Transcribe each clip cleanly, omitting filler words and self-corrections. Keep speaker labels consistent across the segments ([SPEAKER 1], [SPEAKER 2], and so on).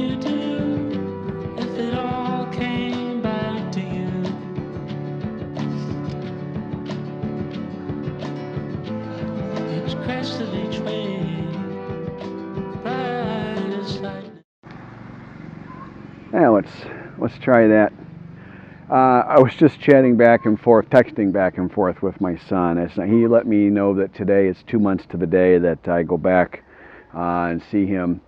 [SPEAKER 1] you do if it all came back to you? Each crest of each wave, bright as lightning.
[SPEAKER 2] Yeah, let's try that. I was just chatting back and forth, texting back and forth with my son. He let me know that today is 2 months to the day that I go back and see him.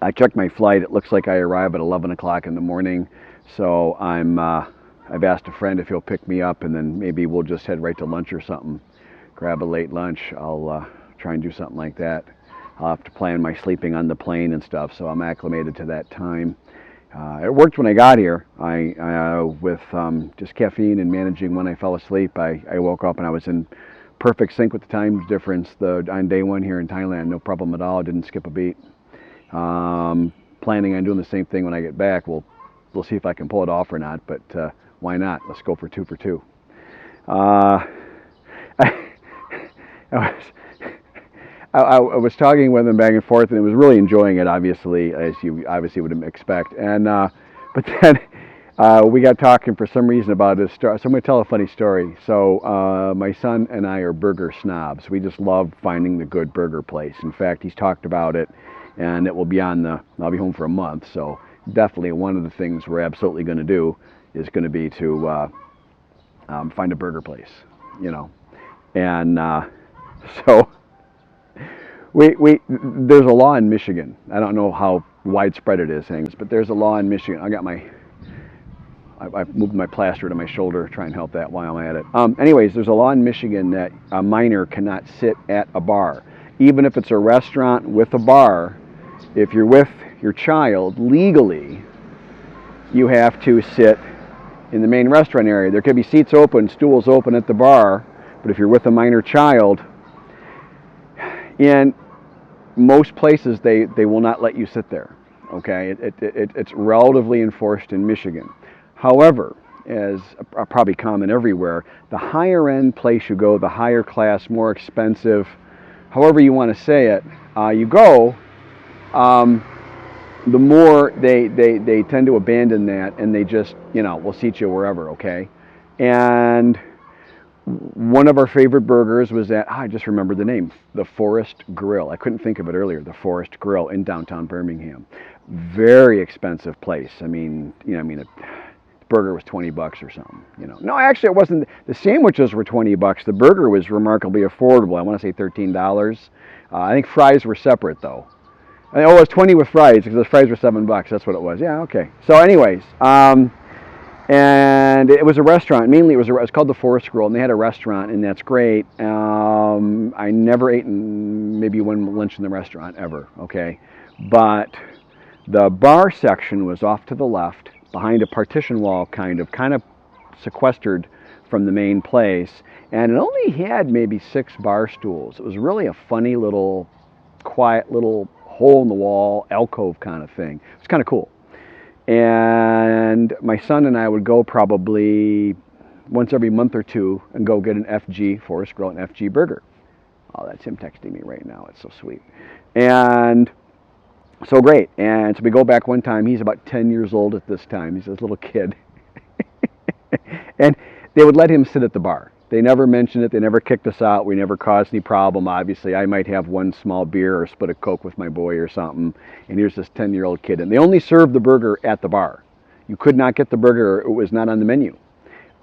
[SPEAKER 2] I checked my flight. It looks like I arrive at 11 o'clock in the morning. So I've asked a friend if he'll pick me up, and then maybe we'll just head right to lunch or something. Grab a late lunch. I'll try and do something like that. I'll have to plan my sleeping on the plane and stuff, so I'm acclimated to that time. It worked when I got here. With just caffeine and managing when I fell asleep, I woke up and I was in perfect sync with the time difference. On day one here in Thailand, no problem at all. Didn't skip a beat. Planning on doing the same thing when I get back. We'll see if I can pull it off or not, but why not? Let's go for 2 for 2. I was talking with him back and forth, and he was really enjoying it, obviously, as you obviously would expect. And but then we got talking for some reason about his story. So I'm going to tell a funny story. So my son and I are burger snobs. We just love finding the good burger place. In fact, he's talked about it, and it will be I'll be home for a month. So definitely one of the things we're absolutely going to do is going to be to find a burger place, And so. There's a law in Michigan. I don't know how widespread it is, but there's a law in Michigan. I've moved my plaster to my shoulder, try and help that while I'm at it. Anyways, there's a law in Michigan that a minor cannot sit at a bar. Even if it's a restaurant with a bar, if you're with your child, legally, you have to sit in the main restaurant area. There could be seats open, stools open at the bar, but if you're with a minor child, in most places they will not let you sit there. Okay, it's relatively enforced in Michigan. However, as probably common everywhere, the higher end place you go, the higher class, more expensive, however you want to say it, you go, the more they tend to abandon that, and they just will seat you wherever. Okay, and one of our favorite burgers was I just remembered the name, the Forest Grill. I couldn't think of it earlier. The Forest Grill in downtown Birmingham. Very expensive place. The burger was $20 or something. No, actually, it wasn't. The sandwiches were $20. The burger was remarkably affordable. I want to say $13. I think fries were separate though. It was 20 with fries because the fries were $7. That's what it was. Yeah, okay. So, anyways. And it was a restaurant. Mainly, it was called the Forest Grill, and they had a restaurant, and that's great. I never ate maybe one lunch in the restaurant ever. Okay, but the bar section was off to the left, behind a partition wall, kind of sequestered from the main place, and it only had maybe 6 bar stools. It was really a funny little, quiet little hole in the wall alcove kind of thing. It was kind of cool. And my son and I would go probably once every month or two and go get an FG, Forest Grill, an FG burger. Oh, that's him texting me right now. It's so sweet. And so great. And so we go back one time. He's about 10 years old at this time. He's this little kid. And they would let him sit at the bar. They never mentioned it. They never kicked us out. We never caused any problem, obviously. I might have one small beer or split a Coke with my boy or something. And here's this 10-year-old kid. And they only served the burger at the bar. You could not get the burger. It was not on the menu.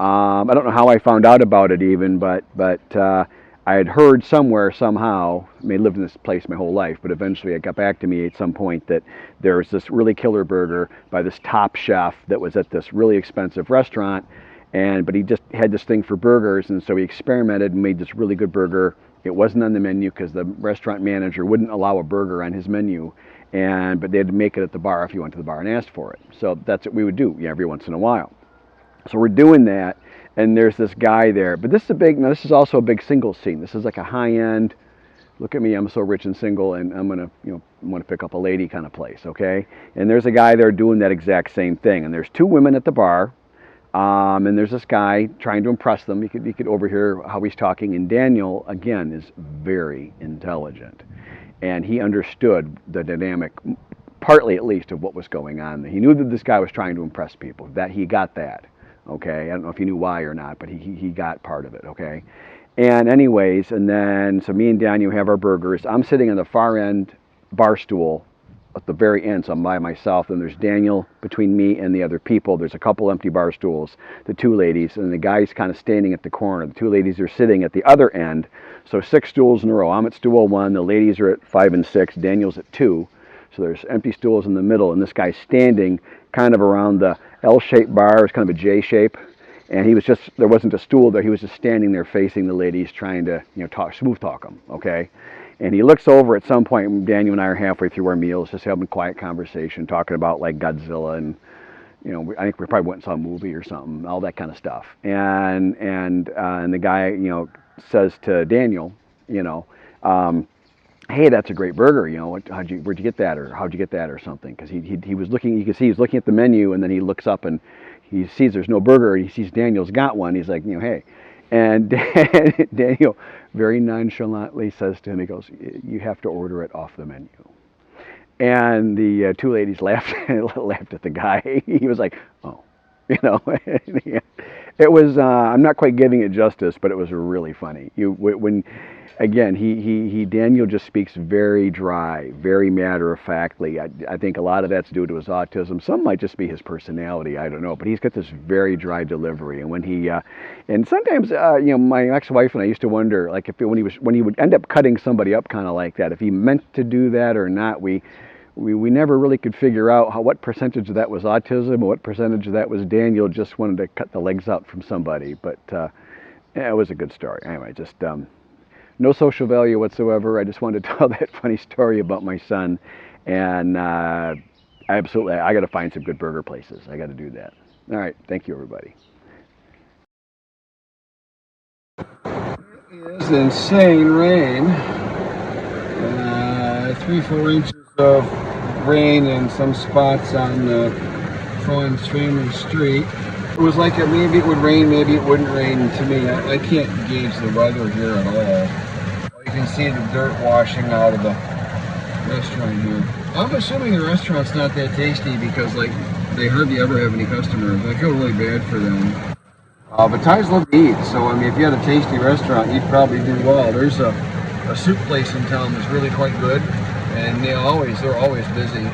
[SPEAKER 2] I don't know how I found out about it even, but I had heard somewhere, somehow, I may have lived in this place my whole life, but eventually it got back to me at some point that there was this really killer burger by this top chef that was at this really expensive restaurant. But he just had this thing for burgers, and so he experimented and made this really good burger. It wasn't on the menu because the restaurant manager wouldn't allow a burger on his menu, but they had to make it at the bar if you went to the bar and asked for it. So that's what we would do every once in a while. So we're doing that, and there's this guy there. But this is also a big single scene. This is like a high-end, look at me, I'm so rich and single, and I'm gonna pick up a lady kind of place, okay? And there's a guy there doing that exact same thing. And there's 2 women at the bar. And there's this guy trying to impress them. You could overhear how he's talking. And Daniel, again, is very intelligent. And he understood the dynamic partly at least of what was going on. He knew that this guy was trying to impress people. That he got that. Okay, I don't know if he knew why or not, but he got part of it. Okay, and anyways, and then so me and Daniel have our burgers. I'm sitting on the far end bar stool at the very end, so I'm by myself, and there's Daniel between me and the other people. There's a couple empty bar stools, the two ladies, and the guy's kind of standing at the corner. The two ladies are sitting at the other end, so 6 stools in a row. I'm at stool 1, the ladies are at 5 and 6, Daniel's at 2, so there's empty stools in the middle, and this guy's standing kind of around the L-shaped bar. It's kind of a J shape, and he was just, there wasn't a stool there, he was just standing there facing the ladies, trying to, you know, talk, smooth talk them, okay? And he looks over at some point, Daniel and I are halfway through our meals, just having a quiet conversation, talking about like Godzilla and, you know, I think we probably went and saw a movie or something, all that kind of stuff. And the guy, you know, says to Daniel, you know, hey, that's a great burger, you know, where'd you get that, or how'd you get that, or something? Because he was looking, you can see he's looking at the menu, and then he looks up and he sees there's no burger, and he sees Daniel's got one. He's like, you know, hey. And Daniel very nonchalantly says to him, he goes, you have to order it off the menu. And the two ladies laughed laughed at the guy. He was like, oh, you know. It was, I'm not quite giving it justice, but it was really funny. When again, Daniel just speaks very dry, very matter-of-factly. I think a lot of that's due to his autism. Some might just be his personality, I don't know. But he's got this very dry delivery. And when he, and sometimes, you know, my ex-wife and I used to wonder, like, when he would end up cutting somebody up kind of like that, if he meant to do that or not. We never really could figure out what percentage of that was autism and what percentage of that was Daniel just wanted to cut the legs out from somebody. But yeah, it was a good story. Anyway, just no social value whatsoever. I just wanted to tell that funny story about my son. And absolutely, I got to find some good burger places. I got to do that. All right. Thank you, everybody.
[SPEAKER 3] It is insane rain. 3-4 inches of rain in some spots on Fawn Streamer Street. It was like maybe it would rain, maybe it wouldn't rain. To me, I can't gauge the weather here at all. You can see the dirt washing out of the restaurant here. I'm assuming the restaurant's not that tasty because like they hardly ever have any customers. I feel really bad for them. But Thais love to eat, so I mean, if you had a tasty restaurant, you'd probably do well. There's a soup place in town that's really quite good, and they're always busy.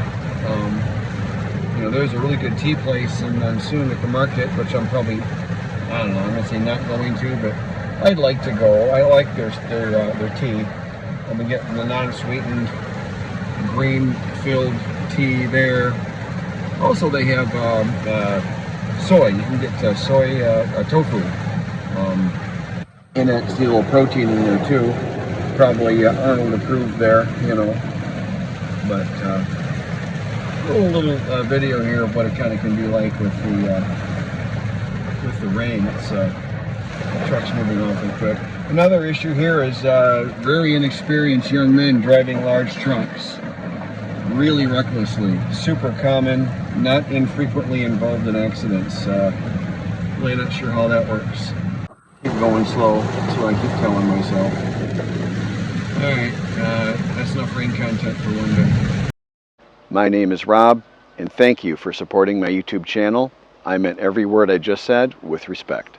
[SPEAKER 3] You know, there's a really good tea place, and I'm soon at the market, which I'm probably, I don't know, I'm gonna say not going to, but I'd like to go. I like their tea. I've been getting the non-sweetened green-filled tea there. Also, they have soy. You can get soy tofu in it. See a little protein in there too. Probably Arnold approved there, you know. But a little video here of what it kind of can be like with the rain. It's the truck's moving awfully quick. Another issue here is very inexperienced young men driving large trucks, really recklessly. Super common, not infrequently involved in accidents. Really not sure how that works. Keep going slow, that's what I keep telling myself. Alright, that's enough rain content for one day.
[SPEAKER 2] My name is Rob, and thank you for supporting my YouTube channel. I meant every word I just said with respect.